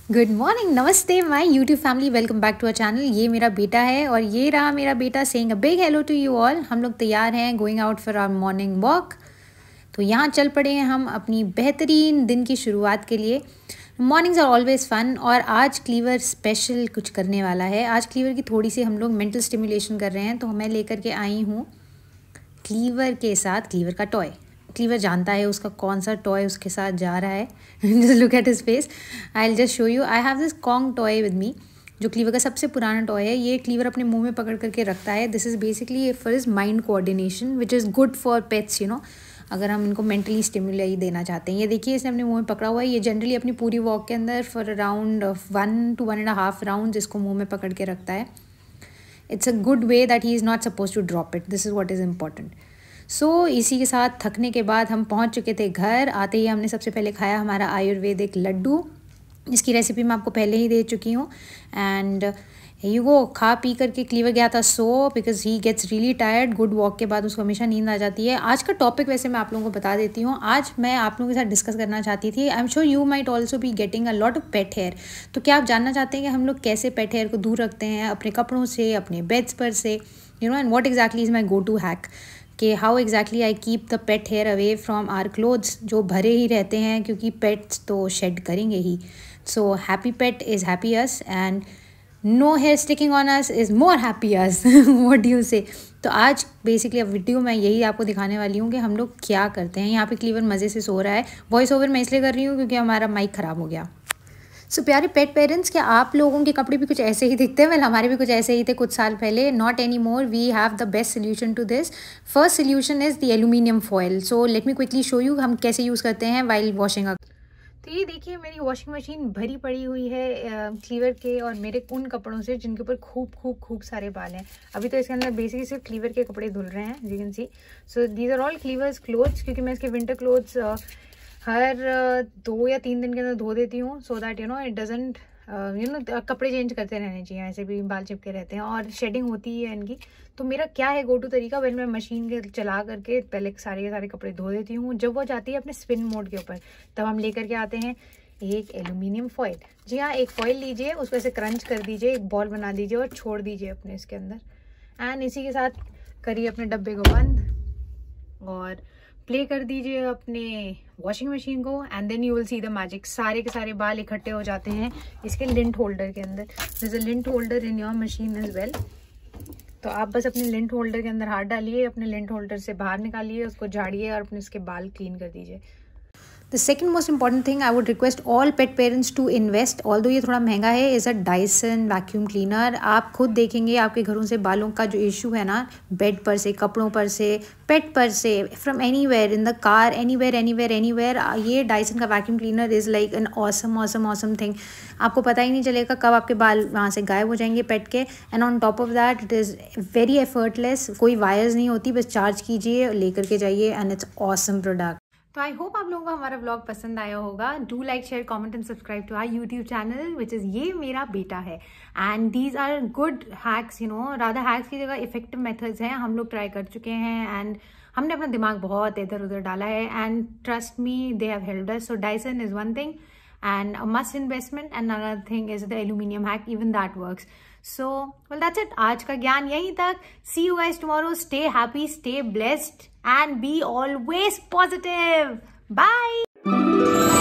Good morning, नमस्ते my YouTube family, welcome back to our channel. ये मेरा बेटा है और ये रहा मेरा बेटा saying a big hello to you all. हम लोग तैयार हैं going out for our morning walk. तो यहाँ चल पड़े हैं हम अपनी बेहतरीन दिन की शुरुआत के लिए। मॉर्निंग्स आर ऑलवेज फन और आज क्लीवर स्पेशल कुछ करने वाला है। आज क्लीवर की थोड़ी सी हम लोग मेंटल स्टिमुलेशन कर रहे हैं, तो मैं लेकर के आई हूँ क्लीवर के साथ क्लीवर का टॉय। क्लीवर जानता है उसका कौन सा टॉय उसके साथ जा रहा है। Just look at his face. I will just show you. I have this Kong toy with me, जो क्लीवर का सबसे पुराना टॉय है। ये क्लीवर अपने मुंह में पकड़ करके रखता है। This is basically for his mind coordination which is good for pets, you know, अगर हम इनको मेंटली स्टिमुलाई देना चाहते हैं। ये देखिए, इसने अपने मुंह में पकड़ा हुआ है। ये जनरली अपनी पूरी वॉक के अंदर फॉर अराउंड 1 to 1.5 राउंड इसको मुँह में पकड़ के रखता है। It's a good way that he is not suppose to drop it. This is what is important. So इसी के साथ थकने के बाद हम पहुंच चुके थे घर। आते ही हमने सबसे पहले खाया हमारा आयुर्वेदिक लड्डू, जिसकी रेसिपी मैं आपको पहले ही दे चुकी हूँ। एंड यू गो, खा पी करके क्लीवर गया था so, because he gets really tired. Good walk के बाद उसको हमेशा नींद आ जाती है। आज का टॉपिक वैसे मैं आप लोगों को बता देती हूँ। आज मैं आप लोगों के साथ डिस्कस करना चाहती थी, I am sure you might also be getting a lot of pet hair. तो क्या आप जानना चाहते हैं कि हम लोग कैसे पेट हेयर को दूर रखते हैं अपने कपड़ों से, अपने बेड्स पर से, you know, and what exactly is my go to hack, कि how exactly I keep the pet hair away from our clothes, जो भरे ही रहते हैं क्योंकि पेट्स तो शेड करेंगे ही। So happy pet is happy us and no hair sticking on us is more happy us. What do you say. तो आज बेसिकली अब वीडियो में यही आपको दिखाने वाली हूँ कि हम लोग क्या करते हैं। यहाँ पे क्लीवर मज़े से सो रहा है। वॉइस ओवर मैं इसलिए कर रही हूँ क्योंकि हमारा माइक ख़राब हो गया। सो प्यारे पेट पेरेंट्स, क्या आप लोगों के कपड़े भी कुछ ऐसे ही दिखते हैं? वेल, हमारे भी कुछ ऐसे ही थे कुछ साल पहले। Not any more. We have the best solution to this. First solution is the aluminium foil. So let me quickly show you हम कैसे यूज़ करते हैं वाइल वॉशिंग अप। तो ये देखिए, मेरी वॉशिंग मशीन भरी पड़ी हुई है क्लीवर के और मेरे उन कपड़ों से जिनके ऊपर खूब सारे बाल हैं। अभी तो इसके अंदर बेसिकली सिर्फ क्लीवर के कपड़े धुल रहे हैं, you can see. So these are all Cleaver's clothes, क्योंकि मैं इसके विंटर क्लोथ्स हर 2 या 3 दिन के अंदर धो देती हूँ, so that you know it doesn't, you know, कपड़े चेंज करते रहने चाहिए, ऐसे भी बाल चिपके रहते हैं और शेडिंग होती है इनकी। तो मेरा क्या है गो टू तरीका, वेल मैं मशीन के चला करके पहले सारे के सारे कपड़े धो देती हूँ। जब वो जाती है अपने स्पिन मोड के ऊपर, तब हम लेकर के आते हैं एक एल्यूमिनियम फॉयल। जी हाँ, एक फॉयल लीजिए, उसको ऐसे क्रंच कर दीजिए, एक बॉल बना दीजिए और छोड़ दीजिए अपने इसके अंदर। एंड इसी के साथ करिए अपने डब्बे को बंद और प्ले कर दीजिए अपने वॉशिंग मशीन को। And then you will see the magic. सारे के सारे बाल इकट्ठे हो जाते हैं इसके लिंट होल्डर के अंदर। This is a lint holder in your machine as well. तो आप बस अपने लिंट होल्डर के अंदर हाथ डालिए, अपने लिंट होल्डर से बाहर निकालिए, उसको झाड़िए और अपने इसके बाल क्लीन कर दीजिए। The second most important thing I would request all pet parents to invest, although ये थोड़ा महंगा है, is a Dyson vacuum cleaner। आप खुद देखेंगे आपके घरों से बालों का जो इशू है ना, बेड पर से, कपड़ों पर से, पेट पर से, from anywhere in the car, anywhere, ये डायसन का vacuum cleaner is like an awesome thing. आपको पता ही नहीं चलेगा कब आपके बाल वहाँ से गायब हो जाएंगे पेट के। And on top of that it is very effortless, कोई वायर्स नहीं होती, बस चार्ज कीजिए, लेकर के जाइए, एंड इट्स ऑसम प्रोडक्ट। तो आई होप आप लोगों को हमारा व्लॉग पसंद आया होगा। Do like, share, comment and subscribe to our YouTube channel which is ये मेरा बेटा है। And these are good hacks, you know, rather hacks की जगह इफेक्टिव मेथड्स हैं, हम लोग ट्राई कर चुके हैं एंड हमने अपना दिमाग बहुत इधर उधर डाला है। And trust me, they have helped us. So Dyson is one thing and a must investment, and another thing is the aluminum hack, even that works. So well, that's it. आज का ज्ञान यहीं तक। See you guys tomorrow. Stay happy, stay blessed and be always positive. Bye.